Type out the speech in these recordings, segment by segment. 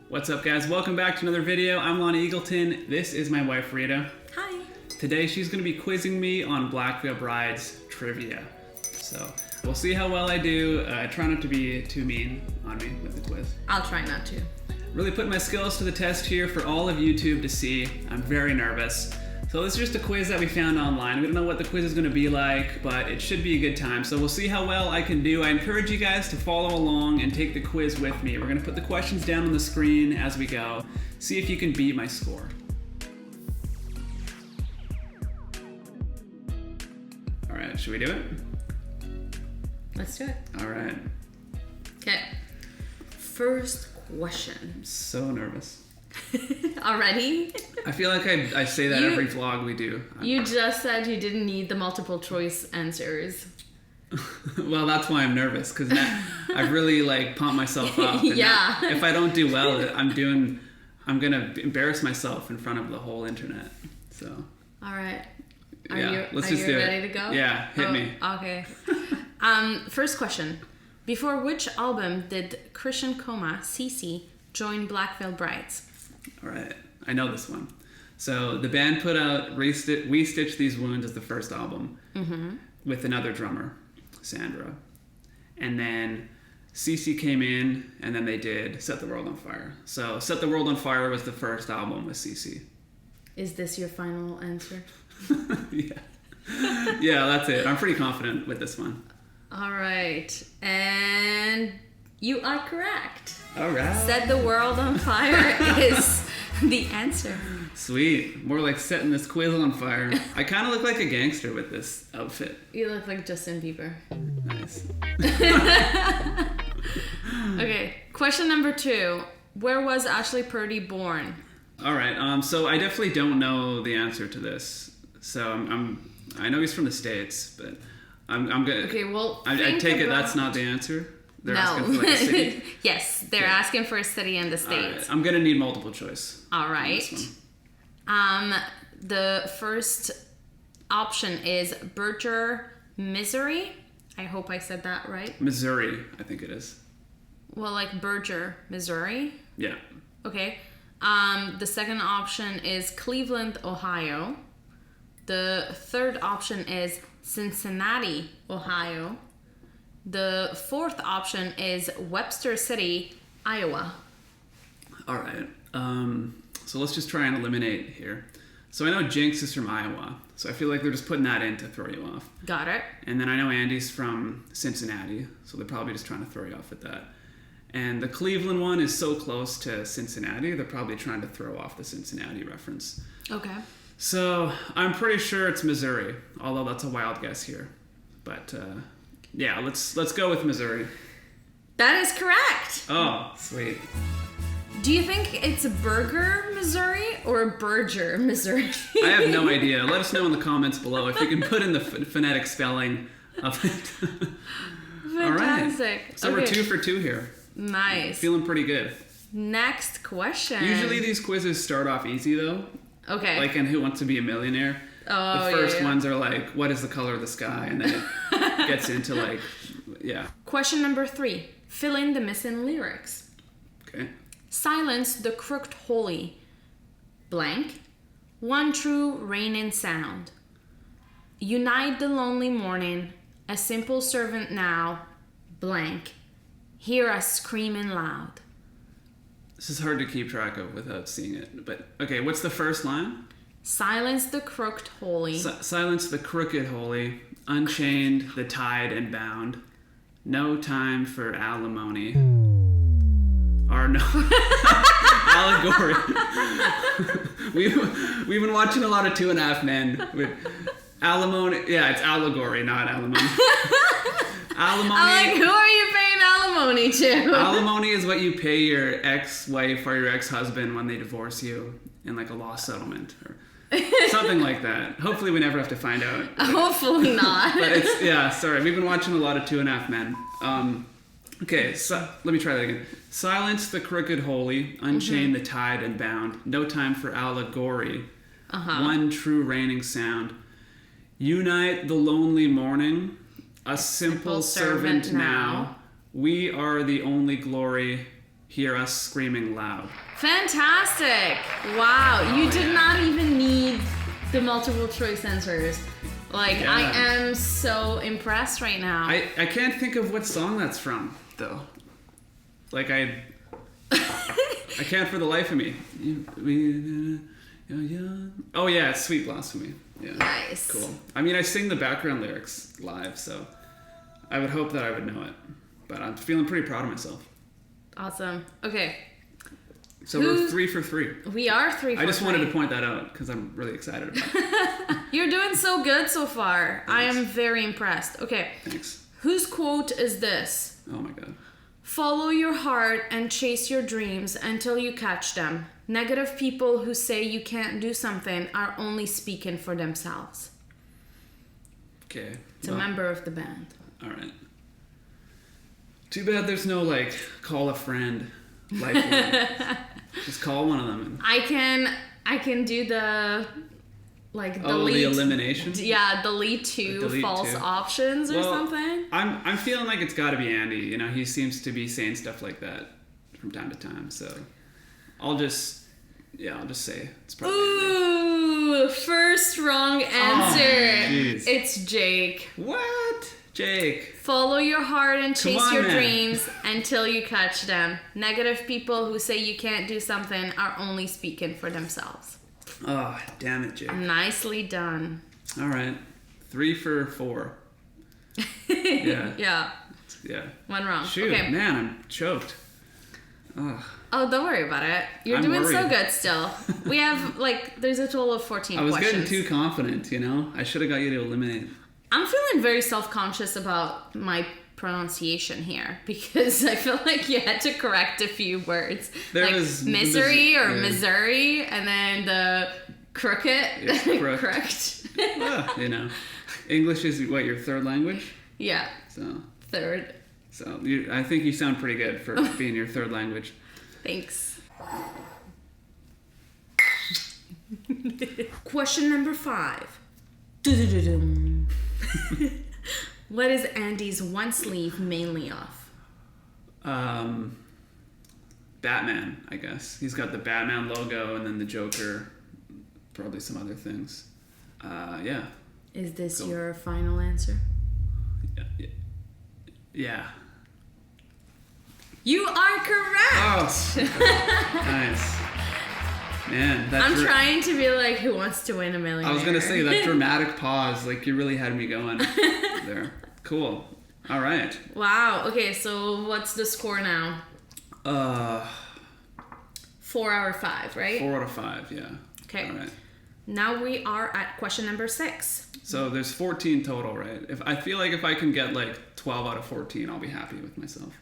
What's up, guys? Welcome back to another video. I'm Lonny Eagleton. This is my wife, Rita. Hi. Today, she's going to be quizzing me on Blackville Brides trivia. So, we'll see how well I do. Try not to be too mean on me with the quiz. I'll try not to. Really put my skills to the test here for all of YouTube to see. I'm very nervous. So this is just a quiz that we found online. We don't know what the quiz is going to be like, but it should be a good time. So we'll see how well I can do. I encourage you guys to follow along and take the quiz with me. We're going to put the questions down on the screen as we go. See if you can beat my score. All right, should we do it? Let's do it. All right. Okay. First question. I'm so nervous. Already? I feel like I say that every vlog we do. You just said you didn't need the multiple choice answers. Well, that's why I'm nervous, because I've really pumped myself up. And yeah. If I don't do well, I'm gonna embarrass myself in front of the whole internet. So. All right. Let's just do it. Ready to go? Yeah, hit me. Okay. First question. Before which album did Christian Coma, Cece, join Blackville Brides? All right, I know this one. So the band put out We Stitch These Wounds as the first album with another drummer, Sandra. And then Cece came in, and then they did Set the World on Fire. So Set the World on Fire was the first album with Cece. Is this your final answer? Yeah. Yeah, that's it. I'm pretty confident with this one. All right. And you are correct. All right. Set the World on Fire is the answer. Sweet. More like setting this quiz on fire. I kind of look like a gangster with this outfit. You look like Justin Bieber. Nice. Okay. Question number 2. Where was Ashley Purdy born? All right. So I definitely don't know the answer to this. So I know he's from the States, but I'm gonna. Okay. Well, I take it that's not the answer. They're asking for a city? Yes, they're asking for a city in the States. Right. I'm gonna need multiple choice. All right. The first option is Berger, Missouri. I hope I said that right. Missouri, I think it is. Well, like Berger, Missouri. Yeah. Okay. The second option is Cleveland, Ohio. The third option is Cincinnati, Ohio. The fourth option is Webster City, Iowa. All right. So let's just try and eliminate here. So I know Jinx is from Iowa, so I feel like they're just putting that in to throw you off. Got it. And then I know Andy's from Cincinnati, so they're probably just trying to throw you off with that. And the Cleveland one is so close to Cincinnati, they're probably trying to throw off the Cincinnati reference. Okay. So I'm pretty sure it's Missouri, although that's a wild guess here. But yeah, let's go with Missouri. That is correct. Oh, sweet. Do you think it's Berger, Missouri, or Berger, Missouri? I have no idea. Let us know in the comments below if you can put in the phonetic spelling of it. Fantastic. All right. So we're 2 for 2 here. Nice. Feeling pretty good. Next question. Usually these quizzes start off easy though. Okay. Like in Who Wants to Be a Millionaire. Oh, the first yeah. ones are like, what is the color of the sky? And then it gets into like, yeah. Question number 3. Fill in the missing lyrics. Okay. Silence the crooked holy. Blank. One true reigning sound. Unite the lonely morning. A simple servant now. Blank. Hear us screaming loud. This is hard to keep track of without seeing it. But okay, what's the first line? Silence the crooked holy. Silence the crooked holy. Unchained the tied and bound. No time for alimony. Or no. Allegory. We've been watching a lot of 2.5 Men. With alimony. Yeah, it's allegory, not alimony. Alimony. I'm like, who are you paying alimony to? Alimony is what you pay your ex-wife or your ex-husband when they divorce you in like a law settlement or something like that. Hopefully we never have to find out. Hopefully not. But it's, yeah, sorry. We've been watching a lot of 2.5 Men. Okay, so let me try that again. Silence the crooked holy, unchain the tied and bound. No time for allegory. One true reigning sound. Unite the lonely morning. A simple servant now. We are the only glory. hear us screaming loud. Fantastic! Wow, you did not even need the multiple choice answers. Like, Yeah. I am so impressed right now. I can't think of what song that's from, though. Like, I can't for the life of me. Oh, yeah, it's Sweet Blasphemy. Yeah. Nice. Cool. I mean, I sing the background lyrics live, so I would hope that I would know it. But I'm feeling pretty proud of myself. Awesome. Okay. So we're 3 for 3. We are 3 for 3. I just wanted to point that out because I'm really excited about it. You're doing so good so far. Thanks. I am very impressed. Okay. Thanks. Whose quote is this? Oh my god. Follow your heart and chase your dreams until you catch them. Negative people who say you can't do something are only speaking for themselves. Okay. It's a member of the band. All right. Too bad there's no, like, call a friend lifeline. Just call one of them. I can do the like delete the elimination. Yeah, delete two false options or something. I'm feeling like it's got to be Andy. You know, he seems to be saying stuff like that from time to time. So I'll just say it's probably Andy. Ooh, first wrong answer. Jeez. It's Jake. What? Jake. Follow your heart and chase your man. dreams until you catch them. Negative people who say you can't do something are only speaking for themselves. Oh, damn it, Jake. Nicely done. All right. 3 for 4. Yeah. Yeah. Yeah. One wrong. Shoot, Okay. man, I'm choked. Ugh. Oh, don't worry about it. You're I'm doing so worried. good still. We have, there's a total of 14 I was questions. getting too confident, you know? I should have got you to eliminate. I'm feeling very self-conscious about my pronunciation here because I feel like you had to correct a few words. There like was misery or yeah. Missouri, and then the crooked. Yeah, correct. Correct. Well, you know, English is what, your third language? Yeah, So third. I think you sound pretty good for being your third language. Thanks. Question number 5. Doo-doo-doo-dum. What is Andy's one sleeve mainly of? Batman, I guess. He's got the Batman logo and then the Joker, probably some other things. Yeah. Is this Cool. your final answer? Yeah. You are correct! Oh, nice. Man, I'm trying to be like, who wants to win $1 million? I was going to say, that dramatic pause, like, you really had me going there. Cool. All right. Wow. Okay, so what's the score now? 4 out of 5, right? 4 out of 5, yeah. Okay. All right. Now we are at question number 6. So there's 14 total, right? I feel like if I can get like 12 out of 14, I'll be happy with myself.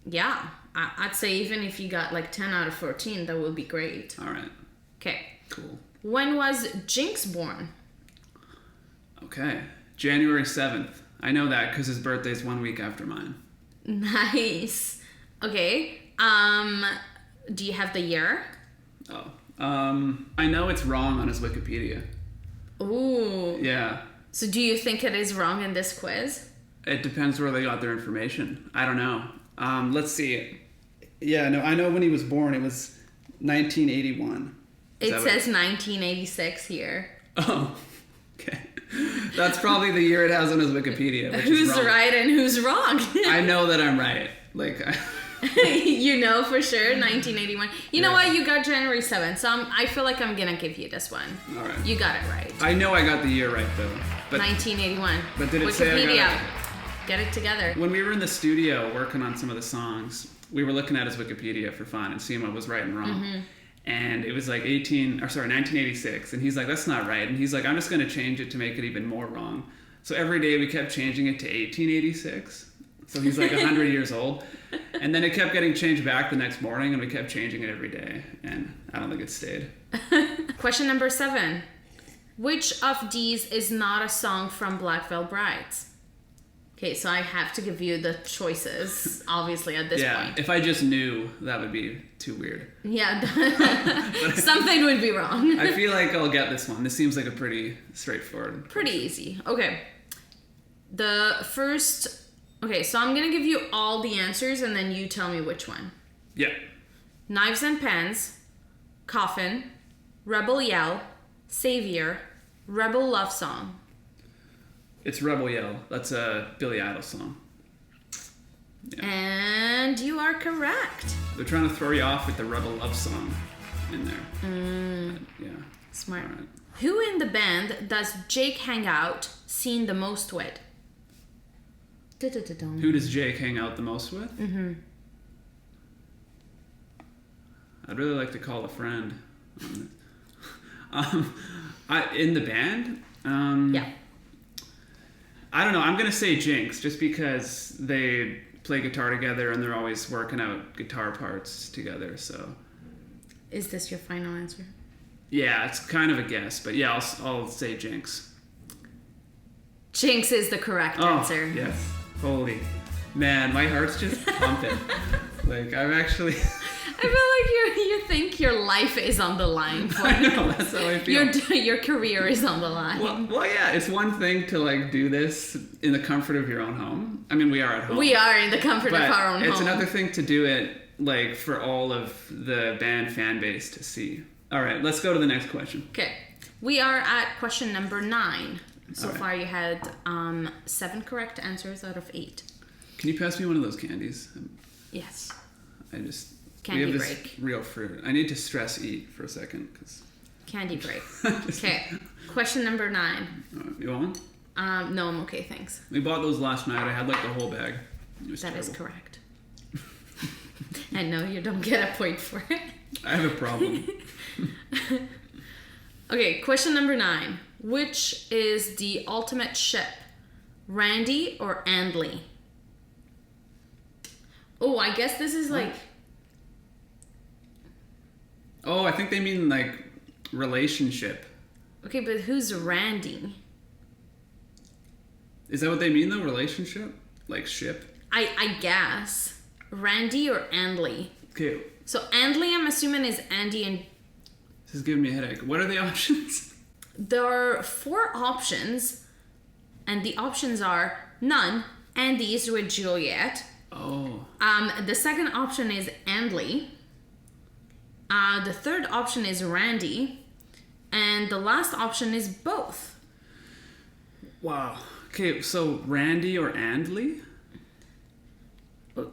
Yeah, I'd say even if you got like 10 out of 14, that would be great. All right. Okay. Cool. When was Jinx born? Okay. January 7th. I know that because his birthday's 1 week after mine. Nice. Okay. Do you have the year? Oh. I know it's wrong on his Wikipedia. Ooh. Yeah. So do you think it is wrong in this quiz? It depends where they got their information. I don't know. Let's see. Yeah, no, I know when he was born. It was 1981. It says 1986 here. Oh, okay. That's probably the year it has on his Wikipedia. Which Who's is wrong. right and who's wrong? I know that I'm right. Like, You know for sure, 1981. You know what? You got January 7th, so I feel like I'm gonna give you this one. all right. You got it right. I know I got the year right though. But 1981. But did it say I Wikipedia. got it? Get it together. When we were in the studio working on some of the songs, we were looking at his Wikipedia for fun and seeing what was right and wrong. Mm-hmm. And it was like 1986. And he's like, that's not right. And he's like, I'm just going to change it to make it even more wrong. So every day we kept changing it to 1886. So he's like 100 years old. And then it kept getting changed back the next morning and we kept changing it every day. And I don't think it stayed. Question number 7. Which of these is not a song from Blackville Brides? Okay, so I have to give you the choices, obviously, at this point. If I just knew, that would be too weird. Yeah, something would be wrong. I feel like I'll get this one. This seems like a pretty straightforward. Pretty easy. Okay. The first... Okay, so I'm going to give you all the answers and then you tell me which one. Yeah. Knives and Pens, Coffin, Rebel Yell, Savior, Rebel Love Song. It's Rebel Yell. That's a Billy Idol song. Yeah. And you are correct. They're trying to throw you off with the Rebel Love Song in there. Yeah. Smart. All right. Who in the band does Jake hang out seen the most with? Da-da-da-dum. Who does Jake hang out the most with? Mm-hmm. I'd really like to call a friend. In the band? Yeah. I don't know. I'm going to say Jinx just because they play guitar together and they're always working out guitar parts together. So, Is this your final answer? yeah, it's kind of a guess. But yeah, I'll say Jinx. Jinx is the correct answer. Yes. Holy. Man, my heart's just pumping. Like, I'm actually... I feel like you think your life is on the line for I know, that's how I feel. your career is on the line. Well, yeah, it's one thing to like do this in the comfort of your own home. I mean, we are at home. We are in the comfort but of our own home. It's another thing to do it like for all of the band fan base to see. All right, let's go to the next question. Okay, we are at question number 9. So All right. far, you had 7 correct answers out of 8. Can you pass me one of those candies? Yes. we Candy have this break. real fruit. I need to stress eat for a second because. Candy break. Okay. Question number 9. You want one? No, I'm okay, thanks. We bought those last night. I had like the whole bag. It was That is terrible. correct. I know you don't get a point for it. I have a problem. Okay, question number 9. Which is the ultimate ship? Randy or Andley? Oh, I guess this is like... Oh, I think they mean like relationship. Okay, but who's Randy? Is that what they mean though? Relationship? Like ship? I guess. Randy or Andley? Okay, So Andley, I'm assuming, is Andy and... this is giving me a headache. What are the options? There are 4 options, and the options are none, Andy's with Juliet. Oh. The second option is Andley. The third option is Randy. And the last option is both. Wow. Okay, so Randy or Andley?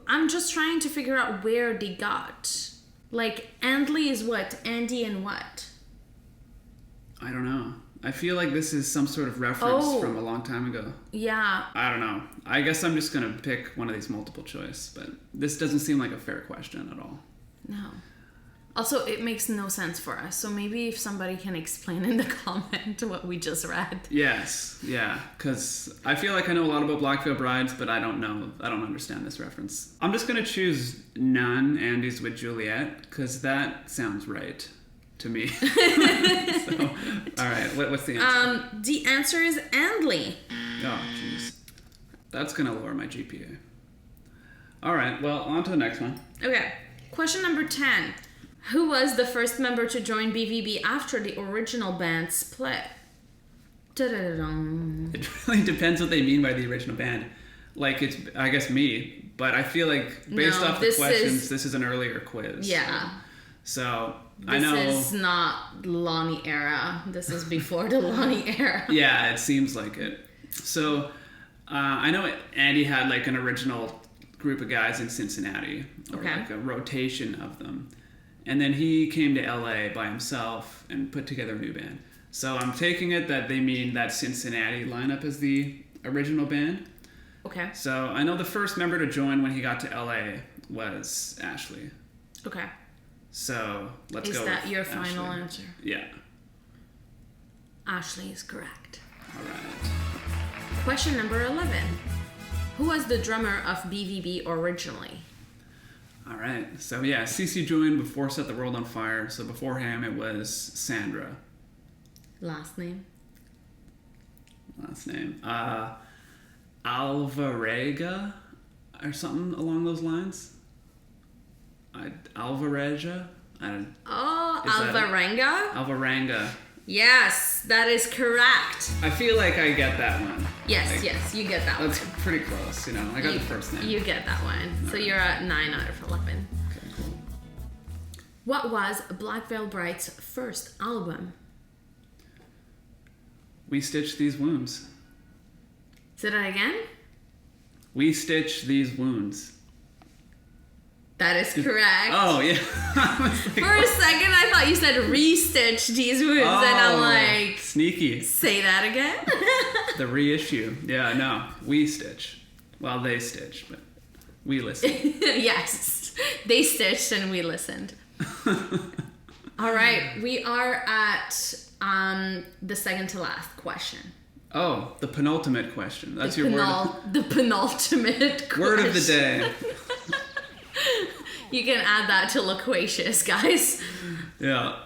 I'm just trying to figure out where they got. Like, Andley is what? Andy and what? I don't know. I feel like this is some sort of reference Oh. from a long time ago. Yeah. I don't know. I guess I'm just going to pick one of these multiple choice, but this doesn't seem like a fair question at all. No. Also, it makes no sense for us. So maybe if somebody can explain in the comment what we just read. Yes, yeah, because I feel like I know a lot about Blackville Brides, but I don't understand this reference. I'm just going to choose none, Andy's with Juliet, because that sounds right to me. So, all right, what's the answer? The answer is Andley. Oh, jeez. That's going to lower my GPA. All right, well, on to the next one. Okay. Question number 10. Who was the first member to join BVB after the original band split? Da-da-da-dum. It really depends what they mean by the original band. Like, it's, I guess, me, but I feel like based No, off the this questions, is- this is an earlier quiz. Yeah. So, I This know. is not Lonny era. This is before the Lonny era. Yeah, it seems like it. So, I know Andy had like an original group of guys in Cincinnati, or Okay. like a rotation of them. And then he came to LA by himself and put together a new band. So I'm taking it that they mean that Cincinnati lineup as the original band. Okay. So I know the first member to join when he got to LA was Ashley. Okay. So let's Is go that with your final Ashley. answer? Yeah. Ashley is correct. All right. Question number 11. Who was the drummer of BVB originally? All right. So yeah, Cece joined before Set the World on Fire. So before him, it was Sandra. Last name? Last name. Alvarenga or something along those lines. Alvarenga? Oh, Is that it? Alvarenga? Alvarenga. Yes, that is correct. I feel like I get that one. Yes, Like, yes, you get that one. That's pretty close, you know. I got the first name. You get that one. So you're at 9 out of 11. Okay, cool. What was Blackville Brides' first album? We Stitch These Wounds. Say that again? We Stitch These Wounds. That is correct. Oh, yeah. For a second, I thought you said re-stitch these wounds, and I'm like... Sneaky. Say that again? The reissue. Yeah, no. We stitch. Well, they stitch, but we listen. Yes. They stitched and we listened. All right. We are at the second to last question. Oh, the penultimate question. That's your word. The penultimate question. Word of the day. You can add that to loquacious, guys. Yeah.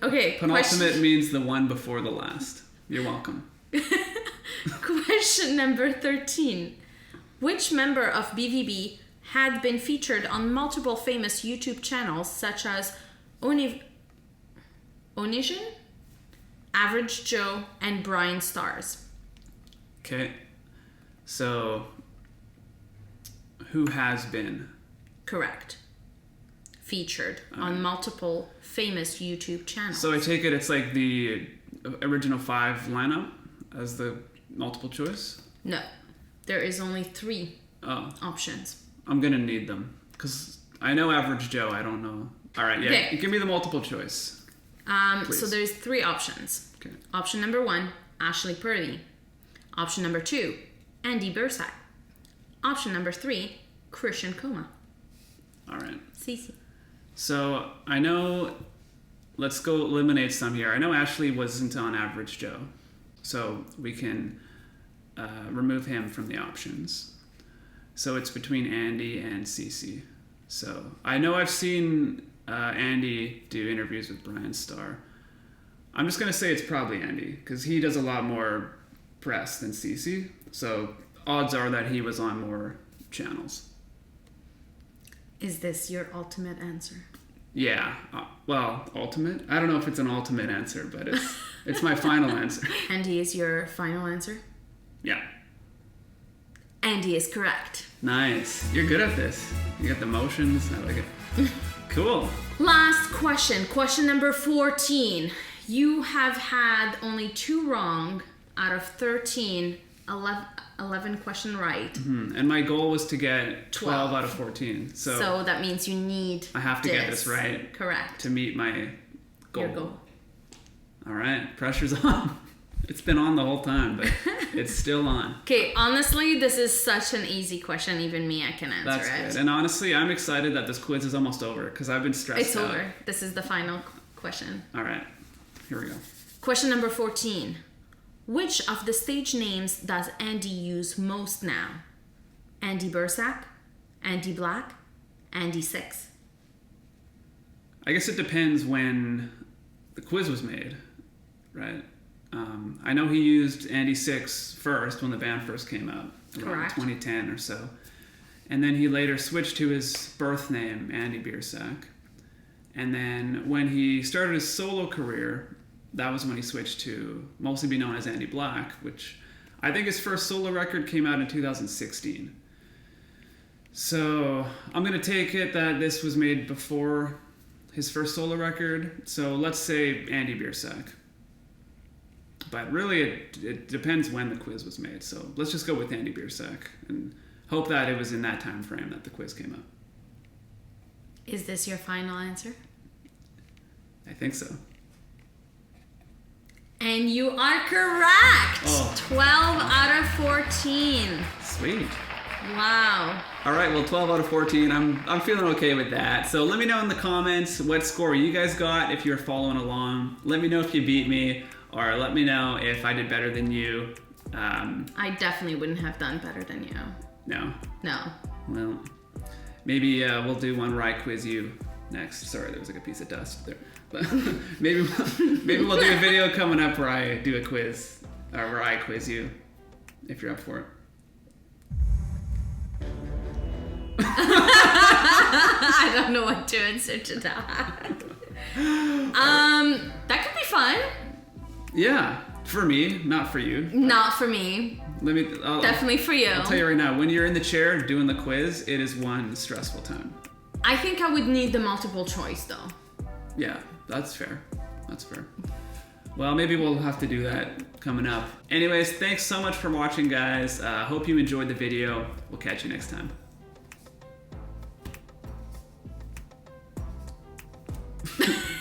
Okay. Penultimate means the one before the last. You're welcome. Question number 13. Which member of BVB had been featured on multiple famous YouTube channels such as Onision, Average Joe, and Brian Stars? Okay. So, who has been? Correct. Featured on multiple famous YouTube channels. So I take it it's like the original 5 lineup as the multiple choice? No. There is only 3 options. I'm going to need them because I know Average Joe. I don't know. All right, yeah. Okay. Give me the multiple choice. So there's 3 options. Okay. Option number 1, Ashley Purdy. Option number 2, Andy Bursack. Option number 3, Christian Coma. All right. Cece. So I know, let's go eliminate some here. I know Ashley wasn't on Average Joe, so we can remove him from the options. So it's between Andy and Cece. So I know I've seen Andy do interviews with Brian Starr. I'm just going to say it's probably Andy because he does a lot more press than Cece. So odds are that he was on more channels. Is this your ultimate answer? Yeah. Well, ultimate? I don't know if it's an ultimate answer, but it's my final answer. Andy is your final answer? Yeah. Andy is correct. Nice. You're good at this. You got the motions. I like it. Cool. Last question. Question number 14. You have had only 2 wrong out of 13, 11 question right. Mm-hmm. And my goal was to get 12 out of 14. So that means you need I have to get this right. Correct. To meet my goal. Your goal. All right. Pressure's on. It's been on the whole time, but it's still on. Okay, honestly, this is such an easy question. Even me, I can answer it. That's good. And honestly, I'm excited that this quiz is almost over because I've been stressed out. It's over. This is the final question. All right. Here we go. Question number 14. Which of the stage names does Andy use most now? Andy Bursack, Andy Black, Andy Six. I guess it depends when the quiz was made, right? I know he used Andy Six first when the band first came out, around 2010 or so. And then he later switched to his birth name, Andy Bursack. And then when he started his solo career, that was when he switched to mostly be known as Andy Black, which I think his first solo record came out in 2016. So I'm going to take it that this was made before his first solo record. So let's say Andy Bursack. But really, it depends when the quiz was made. So let's just go with Andy Bursack and hope that it was in that time frame that the quiz came out. Is this your final answer? I think so. And you are correct! Oh. 12 out of 14. Sweet. Wow. All right, well, 12 out of 14. I'm feeling okay with that. So let me know in the comments what score you guys got if you're following along. Let me know if you beat me, or let me know if I did better than you. I definitely wouldn't have done better than you. No? No. Well, maybe we'll do one where I quiz you next. Sorry, there was like a piece of dust there. But maybe we'll do a video coming up where I do a quiz, or where I quiz you, if you're up for it. I don't know what to answer to that. That could be fun. Yeah, for me, not for you. Not for me. Definitely for you. I'll tell you right now, when you're in the chair doing the quiz, it is one stressful time. I think I would need the multiple choice though. Yeah, that's fair. That's fair. Well, maybe we'll have to do that coming up. Anyways, thanks so much for watching, guys. Hope you enjoyed the video. We'll catch you next time.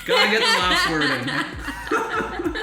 Gotta get the last word in.